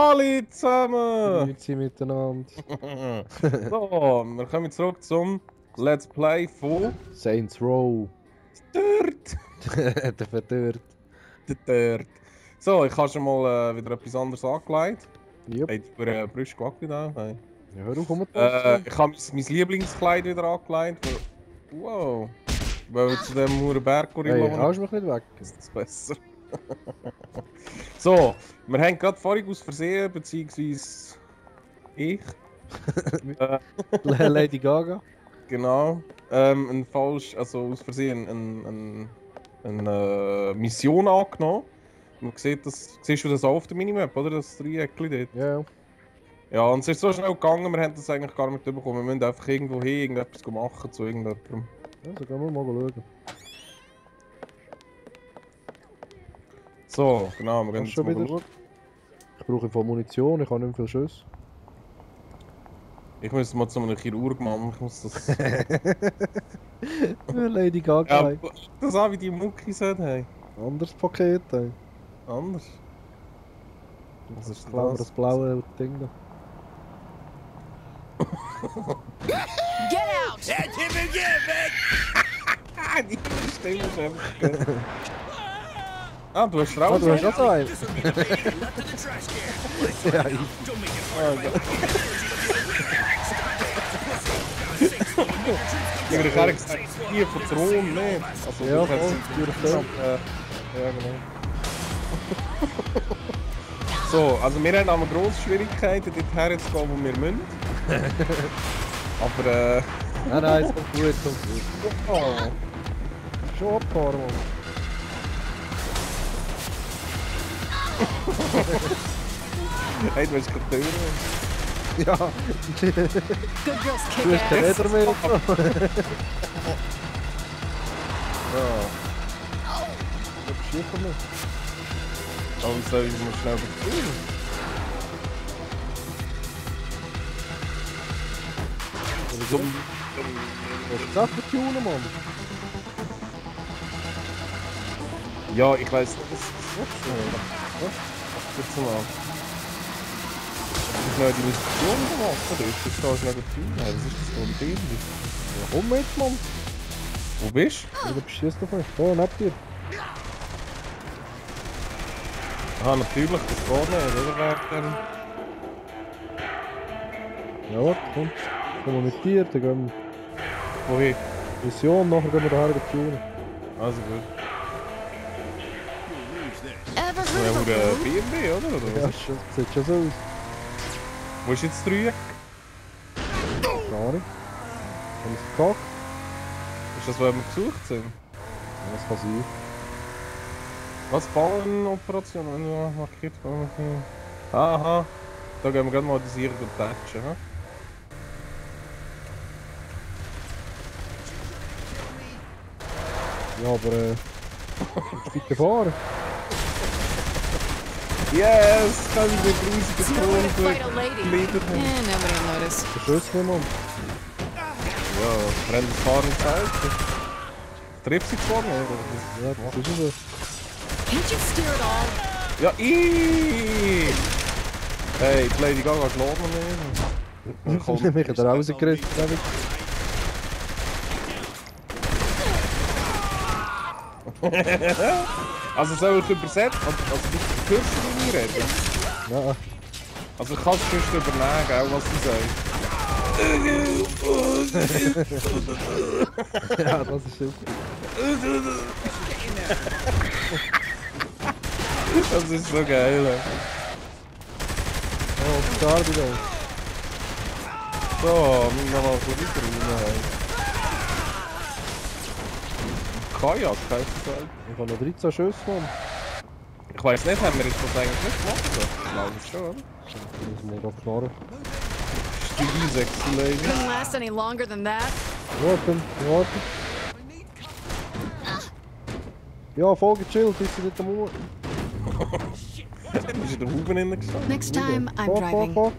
Hallo zusammen! Grüezi miteinander. So, wir kommen zurück zum Let's Play von Saints Row. Dirt. Der verdört. Dirt. So, ich habe schon mal wieder etwas anderes angelegt. Yep. Hey, für Brüste gewackelt auch. Hey. Ja, hör auf, rumzupassen. Ich habe mein Lieblingskleid wieder angelegt. Wow. Weil wir zu dem Huren Berggorilla Hey, haust mich nicht weg. ist das besser. So, wir haben gerade vorhin aus Versehen, beziehungsweise ich. Lady Gaga. Genau. Ein falsch, also aus Versehen eine Mission angenommen. Man sieht das, siehst du das auch auf der Minimap, oder? Das Dreieckchen dort. Ja. Ja, und es ist so schnell gegangen, wir haben das eigentlich gar nicht bekommen. Wir müssen einfach irgendwo hin, irgendetwas machen zu irgendjemandem. Also gehen wir mal schauen. So, genau, wir gehen Hast jetzt du mal schon schauen. Ich brauche voll Munition, ich habe nicht mehr viel Schuss. Ich muss mal zu einem Chirurg machen, ich muss das... Lady Gaga. Ja, das auch wie die Muckis hat, hey. Anderes Paket. Hey. Anders. Das ist das blaue Ding da. Get out! That's him again, man! Die Stimme ist einfach geil. Ah, du hast Ah, raus. du hast auch so einen. This will be the baby left in the trash can. Ja, ich. Don't make it fun. Ich habe gerade gesagt, hier von Thron nicht. Also, Ja, du voll, hast- durch den. Ja, genau. So, also wir haben aber grosse Schwierigkeiten, dorthin zu gehen, wo wir müssen. Aber Nein, es kommt gut, es kommt gut. oh. Schon abgefahren, Mann. Hey, du hast gerade Türen. Ja. Good girls kick Du hast kein ass. Leder mehr. Ja. Das ist schief von mir. Dann soll ich mal schnell überziehen. Du hast gesagt, wir tunen, Mann. Ja, ich weiss nicht, was ist das? Jetzt mal. Ich habe die Mission gemacht, oder? Jetzt kannst du schnell überziehen. Was ist das für ein Bild? Ja, komm mit, Mann. Wo bist Du beschießt auf mich. Da, neben dir. du? Ah, natürlich, das geht nicht, oder? Während Ja, warte, komm. Kommen wir mit dir, dann gehen wir wohin? Mission, nachher gehen wir daher tunen. Also gut. Ever Wir heard haben of a einen balloon? BMW, oder? Ja, schon, sieht schon so aus. Wo ist jetzt das Dreieck? Gar nicht. Haben wir es gekackt? Ist das, wo wir gesucht sind? Ja, das kann sein. Was? Ballenoperation? Wenn du markiert Ballen. Aha. Da gehen wir gerade mal die Sicher tatschen. Hm? Ja, aber bitte fahren. Yes! Kann ich mit riesigen See, I'm gonna fight a Ton lady. Lieder. Eh, nobody will notice. Verschüss mich, Mann. Ja, rennt das Fahren Zeit. Trifft sie zwar nicht, aber Ja, das ist so. Can't you steer it all? ja, Hey, die Lady Gaga schlägt noch nicht. Komm. Mich hat er rausgerissen. Also soll ich übersetzen? Also du hörst du nicht reden? Nein. Also kannst du sonst übernehmen, gell, was sie sagt. Ja, das ist super. Das ist so geil. Ey. Oh, Star wieder. So, wir noch mal so weiter rein. Kajak heisst das halt. Ich habe noch 13 Schüsse, Mann. Ich weiss nicht, haben wir jetzt das eigentlich nicht gemacht? Ich glaube schon, oder? Ich muss mal da knarren. Stevie sexy Lady. Couldn't last any longer than that. Warten, warten. Ja, voll gechillt, ist sie nicht am Uhr. Ist in der Huben innen gestanden? Next time, I'm Fahr, driving. fahr.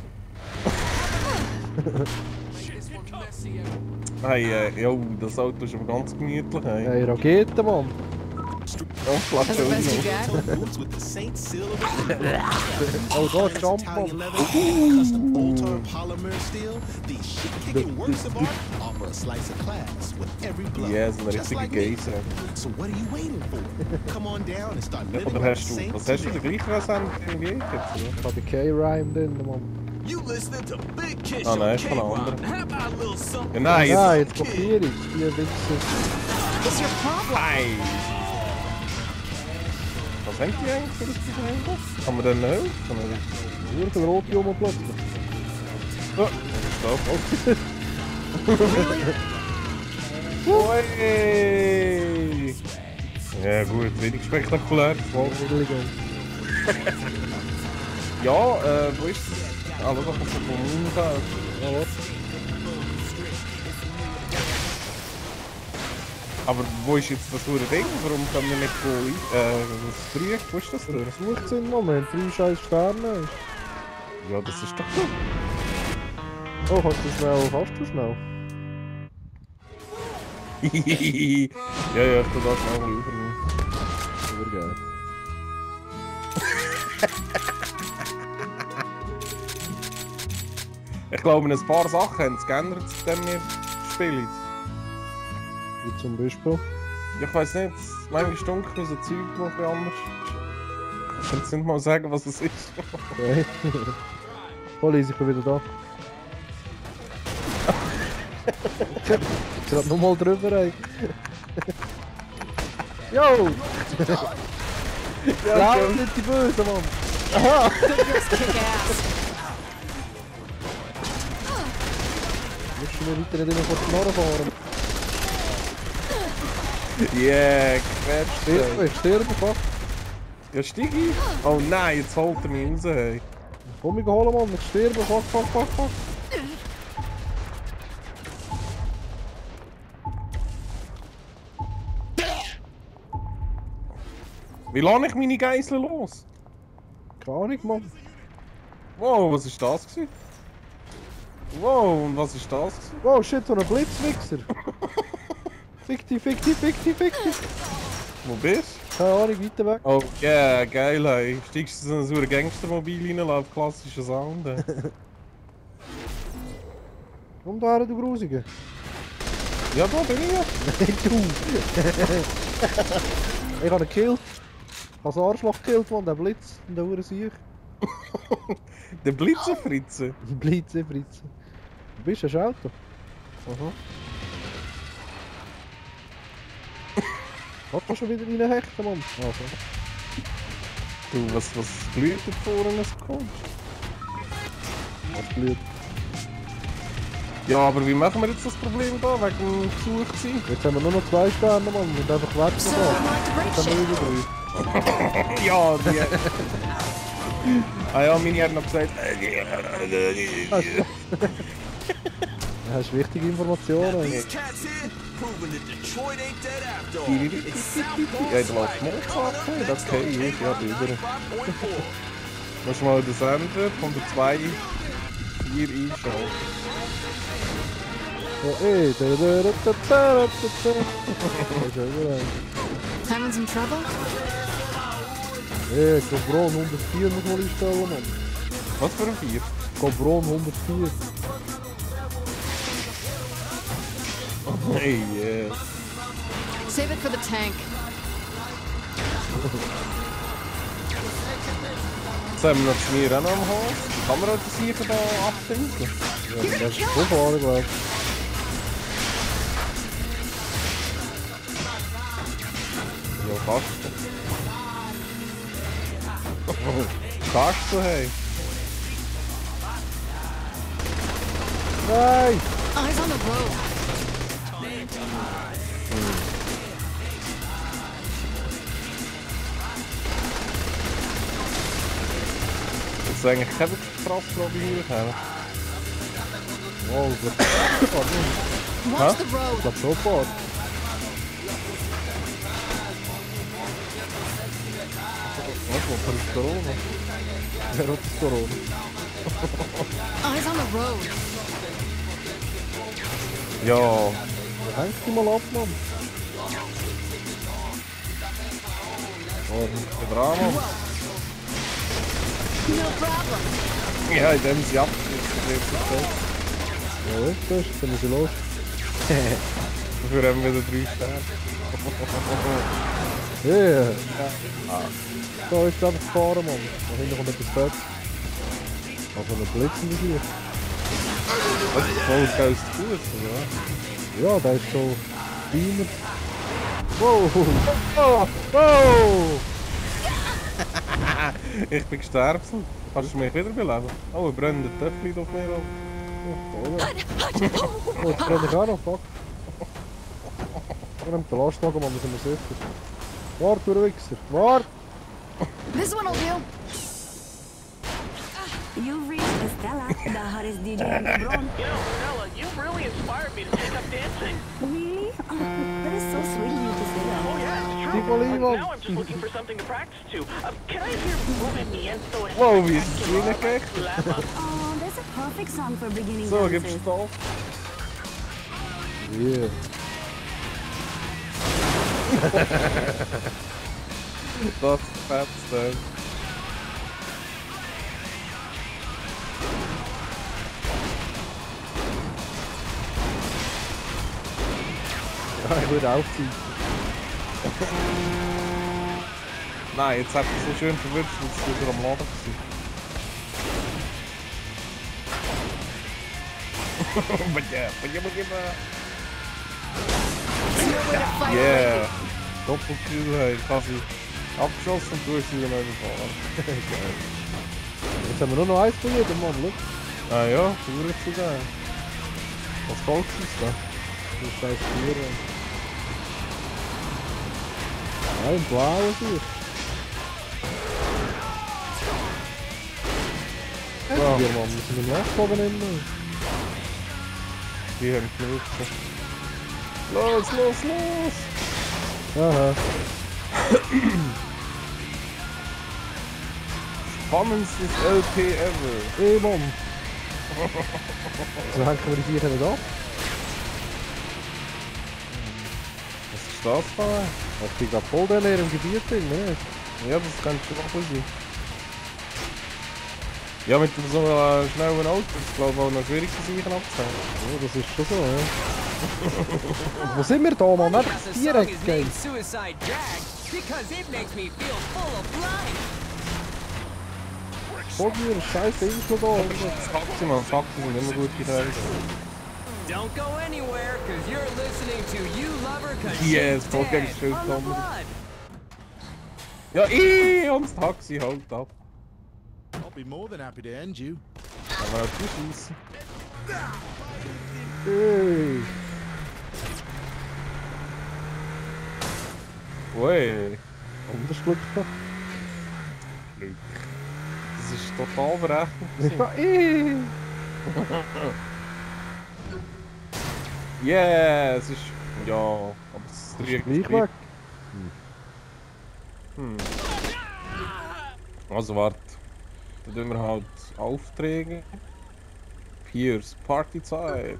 Hey, jo, das Auto ist aber ganz gemütlich. Hey. Hey, Rakete, Mann. Oh, That's the best you Flaccino. got? Boots with the Saint seal of approval. Oh, da ist Jump, Italian Mann. leather, custom Ultar polymer steel. These shit-kicking works of art offer a slice of class with every blow. Ja, so eine Just richtige like me. Geise. So what are you waiting for? Come on down and start Ja, living oder like hast du, Saint was hast du, today. den gleichen Versand wie ich jetzt, oder? Ich habe den K-Rhyme drin, Mann. You listening to Big Kiss Ah, on nein, ist von K-Rock. anderen. How about a little something? Ja, nein, Ja, jetzt... jetzt kopiere ich die Wichser. What's your problem? Nein! Was haben die eigentlich für das Problem? Kann man den nicht helfen? Nur ein rote Junge plötzlich. Oh, stopp. Oi! Ja gut, wenig spektakulär. Illegal. Ja, wo ist das? Ah, schau, da kommt so vom Umfeld. Ja, was? Aber wo ist jetzt das verdammte Ding? Warum können wir nicht das 3? Wo ist das durch? Versucht sind, Mann. Wir haben 3 scheiß Sterne. Ja, das ist doch gut. Oh, kannst du schnell, kannst du schnell? Ja, ich tu da schnell mal übernehmen. Super geil. Ich glaube, ein paar Sachen haben sich geändert, seitdem wir spielen. Wie zum Beispiel. Ich weiß nicht, manchmal stunk mir so Zeug noch ein bisschen anders. Ich kann jetzt nicht mal sagen, was es ist. Okay. Police, ich bin wieder da. Ich gerade nochmal drüber, ey. Yo! Lauf nicht die Böse, Mann! Aha! Just kick ass. Musst du mir weiter nicht immer vor die Knarre fahren? Yeah, quetscht. Ich sterbe, fuck. Ja, Stigi? Oh nein, jetzt holt er mich raus, hey. Komm mich holen, Mann, ich sterbe, fuck. Wie lasse ich meine Geiseln los? Keine Ahnung, Mann. Wow, was ist das gewesen? Wow, und was ist das gewesen? Wow, shit, so ein Blitzwichser. Fick dich. Wo bist du? Keine Ahnung, weiter weg. Oh yeah, geil, hey. Steigst du in so ein Gangstermobil rein, auf klassischen Sound, ey. Komm da her, du Grusige. Ja, da bin ich ja. Nein, du. Ich habe ihn gekillt. Ich habe das Arschloch gekillt, Mann, der Blitz und der Uhrensieger. Der Blitzenfritze. Blitze, Fritze. Du bist ein Auto. Aha. Hat man schon wieder reinhechten, Mann? Also. Du, was blüht da vorne so komisch? Was blöd. Ja, aber wie machen wir jetzt das Problem da, wegen dem Besuch sein? Jetzt haben wir nur noch 2 Sterne, Mann. Wir sind einfach weg So, davon. I'm like the Jetzt great haben wir shit. wieder 3. Ja, die... Ah ja, meine hat noch gesagt... Ja, hast wichtige Informationen. These cats here proving that Detroit ain't dead after all. It's Southpaw Ja, da läuft Mozart, hey, das okay, ich ja wieder. 95.4. Musst du mal den Sender von der 2, 4 einschalten. Ja, ey. Having some trouble? Ey, Cobron 104 muss man einstellen, Mann. Was für ein 4? Cobron 104. Hey, yeah. Save it for the tank. Jetzt haben wir noch die Schmier auch noch am Haus. Kann man das sicher da abfinden? Ja, das ist schon fahren, glaube ich. Ja, kannst du. Kannst du, hey. Nein! Eyes on the road. Das ist eigentlich keine Frage, wie wir haben. Oh, ich glaube Watch the road. schon fahren. Was ist Corona? Er hat das Corona. Eyes on the road. Ja, Hängst du mal ab, Mann. Der Drama. No problem. Ja, in dem sie abgeschlossen wird. Ja, das ist, dann sind wir los. Dafür haben wir wieder 3 Sterne. Yeah. So, jetzt einfach fahren, Mann. Da hinten kommt etwas Fett. Also ein blitzender hier. Das ist voll geil zu Fuß, oder? Ja, der ist so kleiner. Wow! Oh! Wow! Ich bin gestorben. Kannst du mich wiederbeleben? Oh, ein brennender Töpfchen auf mir. Oh, jetzt brenne ich auch noch, fuck. Wir nehmen den Lastwagen, Mann, wir sind wir sicher. Warte, du Wichser, warte! This one will do. You've reached Estella, the hottest DJ in Hebron. You know, Stella, you've really inspired me to take up dancing. Really? Oh, that is so sweet of you to say that. Oh yeah, it's true. People leave But us. now I'm just looking for something to practice to. Can I hear Movimiento Wow, wie ist es reingekriegt? Espectacular? Oh, that's a perfect song for beginning So, dancers. gibst du auf? Yeah. Das ist fett, Ja, ich würde aufziehen. Nein, jetzt hat es so schön verwirrt, dass es wieder am Laden war. Yeah! Doppelkill, hey, ich habe sie abgeschossen und du hast sie dann überfahren. Geil. Jetzt haben wir nur noch eins von jedem, Mann, schau. Ah ja, du würdest sogar. Was folgt uns da? Das ist scheiß Tier. Ja, im Blauen hier. Ja. Ja, Mann, wir sind im Lastwagen immer. Die haben genug. Los, los, los! Aha. Spannendstes LP ever! Ey, Mann. So hängen wir die Viecher nicht ab. Was ist das da? Ich bin gerade voll der leer im Gebiet drin, ne? Ja, das kann schon auch sein. Ja, mit so einem schnellen Auto ist es glaube ich auch noch schwierig, sich abzuhängen. Ja, das ist schon so, ja. Wo sind wir da, Mann? Einfach The song direkt is gehen. named Suicide Drag because it makes me feel full of life. Voll hier, scheiß Insel da. Das Taxi, man, Taxi sind immer gut geteilt. Don't go anywhere because you're listening to You Lover cause Yes, she's voll gegen dead das Schild on the gekommen. blood. Ja, und das Taxi halt ab. I'll be more than happy to end you. Kann man auch schießen. Ey. Ui, Anders Glück da. Glück. Das ist total berechnet. Ja, ey. Yeah, es ist. Ja, aber es Das ist gleich weg. Also warte. Dann tun wir halt Aufträge. Pierce, Partyzeit.